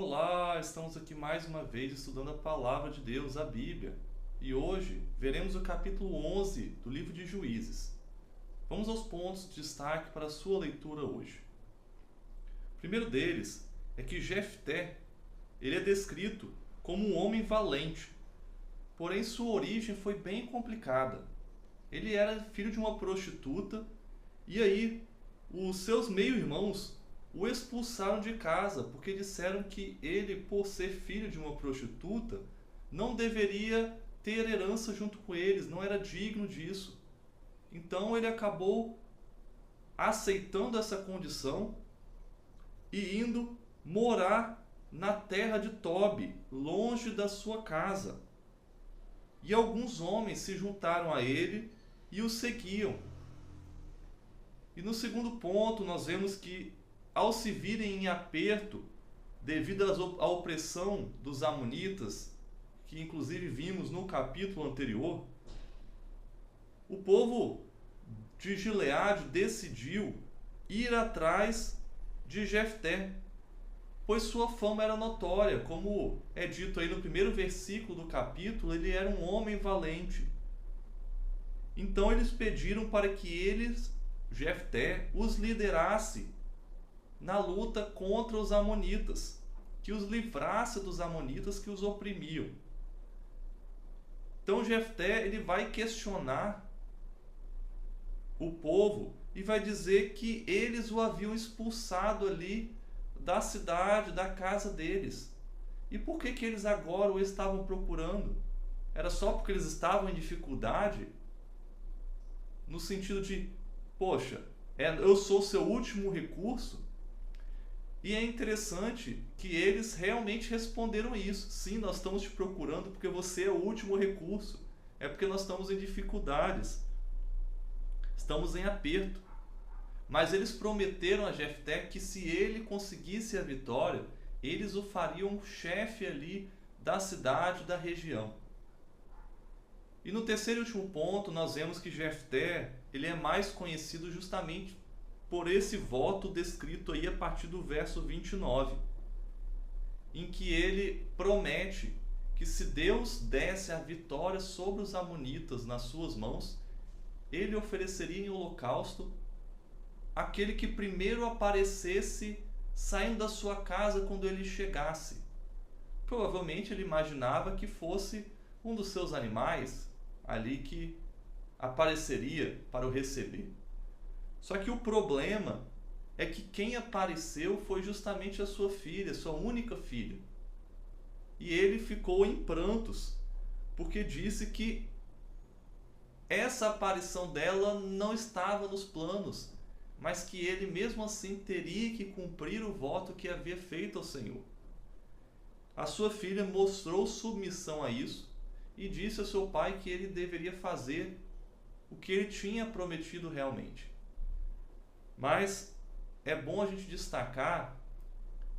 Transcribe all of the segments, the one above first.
Olá, estamos aqui mais uma vez estudando a Palavra de Deus, a Bíblia. E hoje veremos o capítulo 11 do livro de Juízes. Vamos aos pontos de destaque para a sua leitura hoje. O primeiro deles é que Jefté, ele é descrito como um homem valente, porém sua origem foi bem complicada. Ele era filho de uma prostituta e aí os seus meio-irmãos o expulsaram de casa porque disseram que ele, por ser filho de uma prostituta, não deveria ter herança junto com eles, não era digno disso. Então ele acabou aceitando essa condição e indo morar na terra de Tobi, longe da sua casa. E alguns homens se juntaram a ele e o seguiam. E no segundo ponto nós vemos que, ao se virem em aperto devido à opressão dos amonitas, que inclusive vimos no capítulo anterior, o povo de Gileade decidiu ir atrás de Jefté, pois sua fama era notória. Como é dito aí no primeiro versículo do capítulo, ele era um homem valente. Então eles pediram para que Jefté, os liderasse na luta contra os amonitas, que os livrasse dos amonitas que os oprimiam. Então Jefté, ele vai questionar o povo e vai dizer que eles o haviam expulsado ali da cidade, da casa deles. E por que eles agora o estavam procurando? Era só porque eles estavam em dificuldade? No sentido de, poxa, eu sou seu último recurso? E é interessante que eles realmente responderam isso. Sim, nós estamos te procurando porque você é o último recurso. É porque nós estamos em dificuldades. Estamos em aperto. Mas eles prometeram a Jefté que se ele conseguisse a vitória, eles o fariam chefe ali da cidade, da região. E no terceiro e último ponto, nós vemos que Jefté, ele é mais conhecido justamente por esse voto descrito aí a partir do verso 29, em que ele promete que se Deus desse a vitória sobre os amonitas nas suas mãos, ele ofereceria em holocausto aquele que primeiro aparecesse saindo da sua casa quando ele chegasse. Provavelmente ele imaginava que fosse um dos seus animais ali que apareceria para o receber. Só que o problema é que quem apareceu foi justamente a sua filha, sua única filha. E ele ficou em prantos, porque disse que essa aparição dela não estava nos planos, mas que ele mesmo assim teria que cumprir o voto que havia feito ao Senhor. A sua filha mostrou submissão a isso e disse ao seu pai que ele deveria fazer o que ele tinha prometido realmente. Mas é bom a gente destacar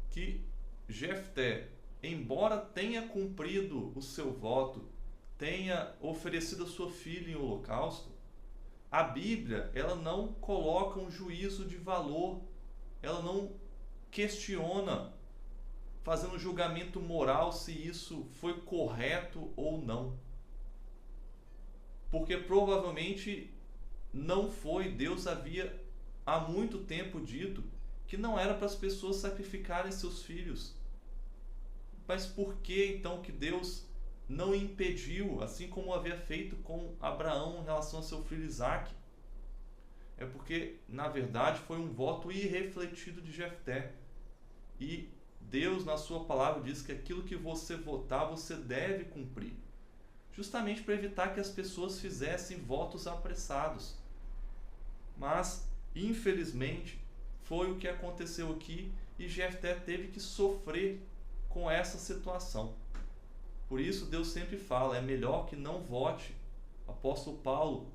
que Jefté, embora tenha cumprido o seu voto, tenha oferecido a sua filha em holocausto, a Bíblia, ela não coloca um juízo de valor, ela não questiona, fazendo um julgamento moral se isso foi correto ou não. Porque provavelmente não foi. Deus havia há muito tempo dito que não era para as pessoas sacrificarem seus filhos. Mas por que então que Deus não impediu, assim como havia feito com Abraão em relação a seu filho Isaque? É porque, na verdade, foi um voto irrefletido de Jefté. E Deus, na sua palavra, diz que aquilo que você votar, você deve cumprir. Justamente para evitar que as pessoas fizessem votos apressados. Mas infelizmente, foi o que aconteceu aqui e Jefté teve que sofrer com essa situação. Por isso, Deus sempre fala, é melhor que não vote. O apóstolo Paulo,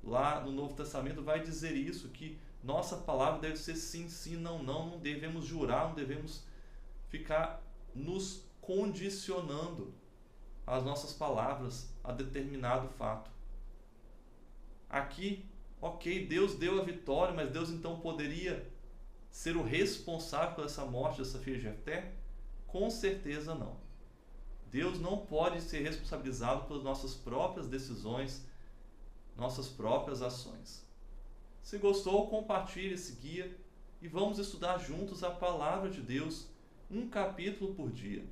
lá no Novo Testamento, vai dizer isso, que nossa palavra deve ser sim, sim, não, não. Não devemos jurar, não devemos ficar nos condicionando as nossas palavras a determinado fato. Aqui, ok, Deus deu a vitória, mas Deus então poderia ser o responsável por essa morte dessa filha de Jefté? Com certeza não. Deus não pode ser responsabilizado pelas nossas próprias decisões, nossas próprias ações. Se gostou, compartilhe esse guia e vamos estudar juntos a Palavra de Deus, um capítulo por dia.